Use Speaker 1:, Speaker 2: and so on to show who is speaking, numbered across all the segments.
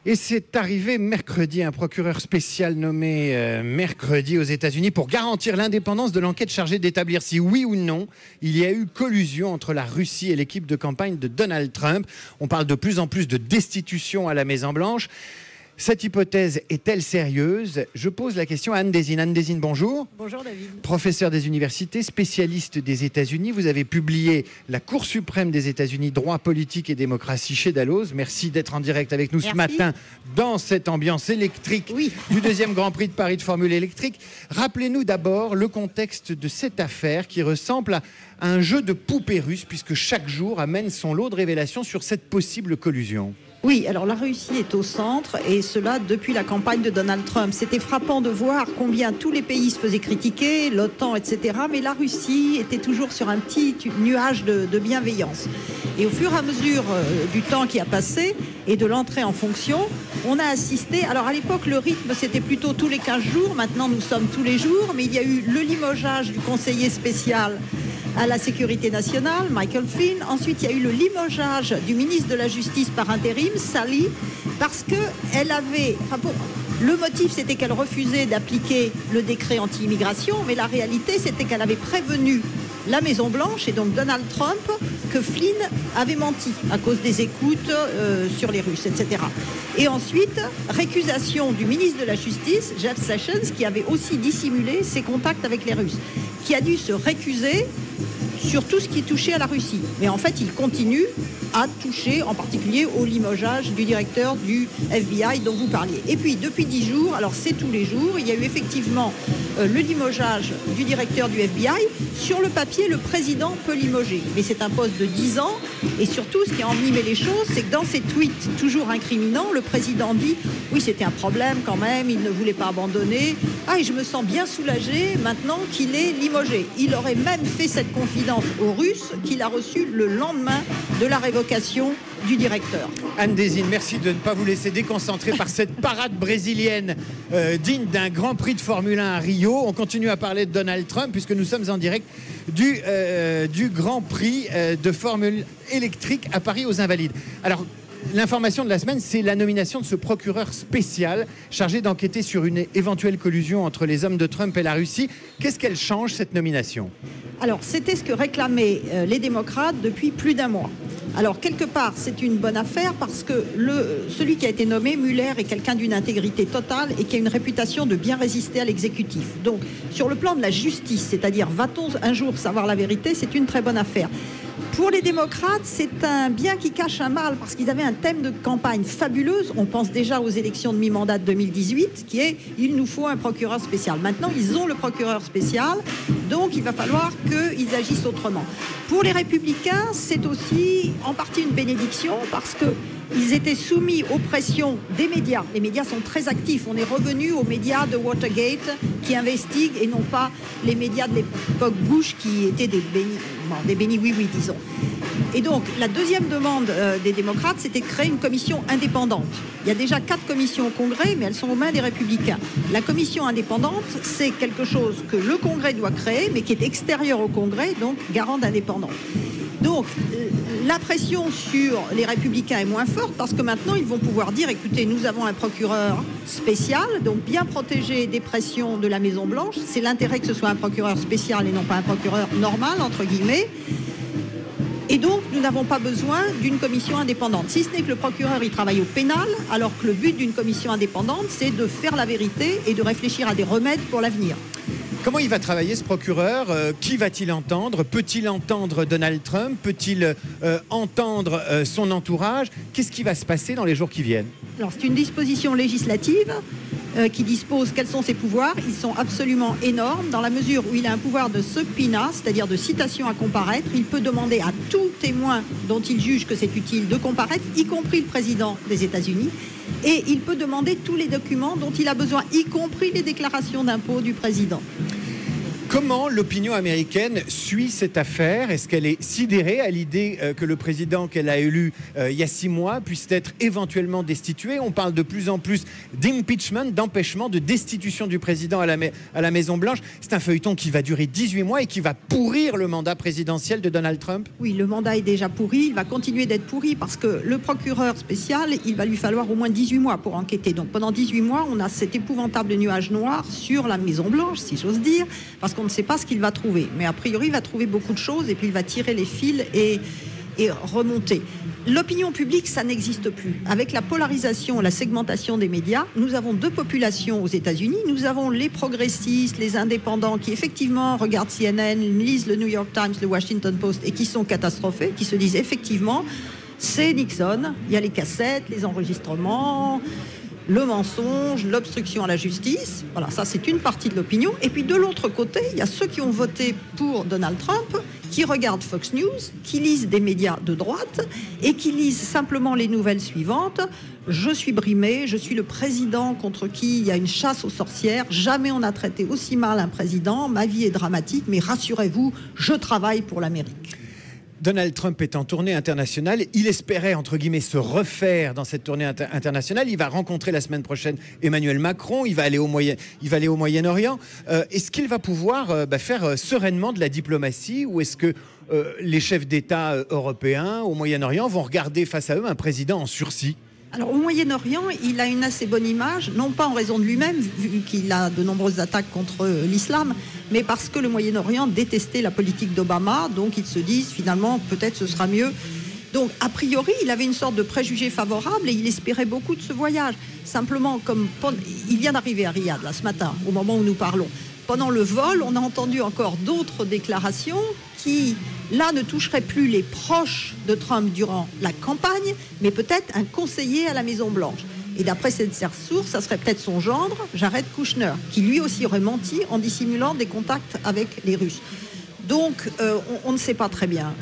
Speaker 1: Et c'est arrivé mercredi, un procureur spécial nommé mercredi aux États-Unis pour garantir l'indépendance de l'enquête chargée d'établir si oui ou non il y a eu collusion entre la Russie et l'équipe de campagne de Donald Trump. On parle de plus en plus de destitution à la Maison-Blanche. Cette hypothèse est-elle sérieuse? Je pose la question à Anne Désine. Anne Désine, bonjour.
Speaker 2: Bonjour David.
Speaker 1: Professeur des universités, spécialiste des États-Unis. Vous avez publié La Cour suprême des États-Unis, droit politique et démocratie chez Dalloz. Merci d'être en direct avec nous ce matin dans cette ambiance électrique du deuxième Grand Prix de Paris de Formule électrique. Rappelez-nous d'abord le contexte de cette affaire qui ressemble à un jeu de poupées russes puisque chaque jour amène son lot de révélations sur cette possible collusion.
Speaker 2: Oui, alors la Russie est au centre et cela depuis la campagne de Donald Trump. C'était frappant de voir combien tous les pays se faisaient critiquer, l'OTAN, etc. Mais la Russie était toujours sur un petit nuage de bienveillance. Et au fur et à mesure du temps qui a passé et de l'entrée en fonction, on a assisté... Alors à l'époque, le rythme, c'était plutôt tous les 15 jours. Maintenant, nous sommes tous les jours. Mais il y a eu le limogeage du conseiller spécial à la sécurité nationale, Michael Flynn. Ensuite, il y a eu le limogeage du ministre de la Justice par intérim, Sally, parce qu'elle avait... le motif, c'était qu'elle refusait d'appliquer le décret anti-immigration, mais la réalité, c'était qu'elle avait prévenu la Maison-Blanche et donc Donald Trump que Flynn avait menti à cause des écoutes sur les Russes, etc. Et ensuite, récusation du ministre de la Justice, Jeff Sessions, qui avait aussi dissimulé ses contacts avec les Russes, qui a dû se récuser sur tout ce qui touchait à la Russie. Mais en fait, il continue à toucher, en particulier au limogeage du directeur du FBI dont vous parliez. Et puis, depuis 10 jours, alors c'est tous les jours, il y a eu effectivement le limogeage du directeur du FBI. Sur le papier, le président peut limoger. Mais c'est un poste de 10 ans. Et surtout, ce qui a envenimé les choses, c'est que dans ses tweets toujours incriminants, le président dit « Oui, c'était un problème quand même, il ne voulait pas abandonner. Ah, et je me sens bien soulagé maintenant qu'il est limogé. » Il aurait même fait cette confidence aux Russes qu'il a reçue le lendemain de la révocation du directeur.
Speaker 1: Anne Désine, merci de ne pas vous laisser déconcentrer par cette parade brésilienne digne d'un Grand Prix de Formule 1 à Rio. On continue à parler de Donald Trump puisque nous sommes en direct du Grand Prix de Formule électrique à Paris aux Invalides. Alors, l'information de la semaine, c'est la nomination de ce procureur spécial chargé d'enquêter sur une éventuelle collusion entre les hommes de Trump et la Russie. Qu'est-ce qu'elle change, cette nomination ?
Speaker 2: Alors, c'était ce que réclamaient les démocrates depuis plus d'un mois. Alors, quelque part, c'est une bonne affaire parce que celui qui a été nommé, Mueller, est quelqu'un d'une intégrité totale et qui a une réputation de bien résister à l'exécutif. Donc, sur le plan de la justice, c'est-à-dire va-t-on un jour savoir la vérité, c'est une très bonne affaire. Pour les démocrates, c'est un bien qui cache un mal parce qu'ils avaient un thème de campagne fabuleuse. On pense déjà aux élections de mi-mandat de 2018 qui est « il nous faut un procureur spécial ». Maintenant, ils ont le procureur spécial, donc il va falloir qu'ils agissent autrement. Pour les républicains, c'est aussi en partie une bénédiction parce que ils étaient soumis aux pressions des médias. Les médias sont très actifs. On est revenu aux médias de Watergate qui investiguent et non pas les médias de l'époque Bush qui étaient des bénis oui-oui, disons. Et donc, la deuxième demande des démocrates, c'était de créer une commission indépendante. Il y a déjà 4 commissions au Congrès, mais elles sont aux mains des républicains. La commission indépendante, c'est quelque chose que le Congrès doit créer, mais qui est extérieur au Congrès, donc garant d'indépendance. Donc, la pression sur les républicains est moins forte parce que maintenant, ils vont pouvoir dire, écoutez, nous avons un procureur spécial, donc bien protégé des pressions de la Maison-Blanche. C'est l'intérêt que ce soit un procureur spécial et non pas un procureur normal, entre guillemets. Et donc, nous n'avons pas besoin d'une commission indépendante. Si ce n'est que le procureur, il travaille au pénal, alors que le but d'une commission indépendante, c'est de faire la vérité et de réfléchir à des remèdes pour l'avenir.
Speaker 1: Comment il va travailler ce procureur? Qui va-t-il entendre? Peut-il entendre Donald Trump? Peut-il entendre son entourage? Qu'est-ce qui va se passer dans les jours qui viennent?
Speaker 2: Alors, c'est une disposition législative qui dispose quels sont ses pouvoirs. Ils sont absolument énormes dans la mesure où il a un pouvoir de subpoena, c'est-à-dire de citation à comparaître. Il peut demander à tout témoin dont il juge que c'est utile de comparaître, y compris le président des États-Unis. Et il peut demander tous les documents dont il a besoin, y compris les déclarations d'impôts du président.
Speaker 1: Comment l'opinion américaine suit cette affaire? Est-ce qu'elle est sidérée à l'idée que le président qu'elle a élu il y a 6 mois puisse être éventuellement destitué? On parle de plus en plus d'impeachment, d'empêchement, de destitution du président à la Maison-Blanche. C'est un feuilleton qui va durer 18 mois et qui va pourrir le mandat présidentiel de Donald Trump.
Speaker 2: Oui, le mandat est déjà pourri, il va continuer d'être pourri parce que le procureur spécial, il va lui falloir au moins 18 mois pour enquêter. Donc pendant 18 mois, on a cet épouvantable nuage noir sur la Maison-Blanche, si j'ose dire, parce qu'on ne sait pas ce qu'il va trouver. Mais a priori, il va trouver beaucoup de choses et puis il va tirer les fils et remonter. L'opinion publique, ça n'existe plus. Avec la polarisation, la segmentation des médias, nous avons 2 populations aux États-Unis. Nous avons les progressistes, les indépendants qui effectivement regardent CNN, lisent le New York Times, le Washington Post et qui sont catastrophés, qui se disent effectivement, c'est Nixon, il y a les cassettes, les enregistrements, le mensonge, l'obstruction à la justice. Voilà, ça c'est une partie de l'opinion. Et puis de l'autre côté, il y a ceux qui ont voté pour Donald Trump, qui regardent Fox News, qui lisent des médias de droite et qui lisent simplement les nouvelles suivantes. Je suis brimé, je suis le président contre qui il y a une chasse aux sorcières. Jamais on n'a traité aussi mal un président. Ma vie est dramatique, mais rassurez-vous, je travaille pour l'Amérique.
Speaker 1: Donald Trump est en tournée internationale. Il espérait, entre guillemets, se refaire dans cette tournée internationale. Il va rencontrer la semaine prochaine Emmanuel Macron. Il va aller au Moyen-Orient. Est-ce qu'il va pouvoir faire sereinement de la diplomatie, ou est-ce que les chefs d'État européens au Moyen-Orient vont regarder face à eux un président en sursis?
Speaker 2: Alors au Moyen-Orient, il a une assez bonne image, non pas en raison de lui-même, vu qu'il a de nombreuses attaques contre l'islam, mais parce que le Moyen-Orient détestait la politique d'Obama, donc ils se disent finalement peut-être ce sera mieux. Donc a priori, il avait une sorte de préjugé favorable et il espérait beaucoup de ce voyage. Simplement, comme il vient d'arriver à Riyad là, ce matin, au moment où nous parlons. Pendant le vol, on a entendu encore d'autres déclarations qui, là, ne toucheraient plus les proches de Trump durant la campagne, mais peut-être un conseiller à la Maison-Blanche. Et d'après cette source, ça serait peut-être son gendre, Jared Kushner, qui lui aussi aurait menti en dissimulant des contacts avec les Russes. Donc, on ne sait pas très bien.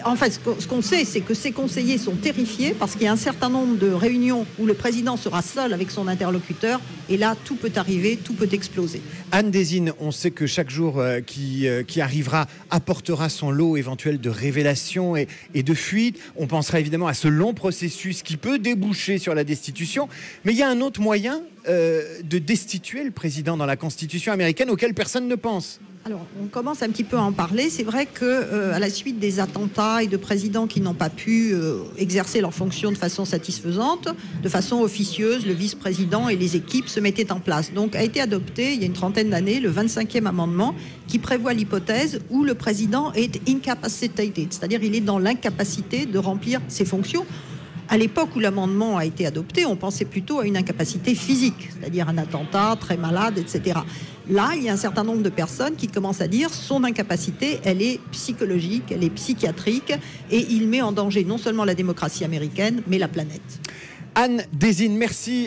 Speaker 2: En fait, ce qu'on sait, c'est que ses conseillers sont terrifiés parce qu'il y a un certain nombre de réunions où le président sera seul avec son interlocuteur. Et là, tout peut arriver, tout peut exploser.
Speaker 1: Anne Désine, on sait que chaque jour qui arrivera apportera son lot éventuel de révélations et de fuites. On pensera évidemment à ce long processus qui peut déboucher sur la destitution. Mais il y a un autre moyen de destituer le président dans la Constitution américaine auquel personne ne pense.
Speaker 2: Alors, on commence un petit peu à en parler. C'est vrai que à la suite des attentats et de présidents qui n'ont pas pu exercer leurs fonctions de façon satisfaisante, de façon officieuse, le vice-président et les équipes se mettaient en place. Donc, a été adopté, il y a une trentaine d'années, le 25e amendement qui prévoit l'hypothèse où le président est incapacitated, c'est-à-dire il est dans l'incapacité de remplir ses fonctions. À l'époque où l'amendement a été adopté, on pensait plutôt à une incapacité physique, c'est-à-dire un attentat, très malade, etc. Là, il y a un certain nombre de personnes qui commencent à dire son incapacité, elle est psychologique, elle est psychiatrique, et il met en danger non seulement la démocratie américaine, mais la planète.
Speaker 1: Anne Désine, merci.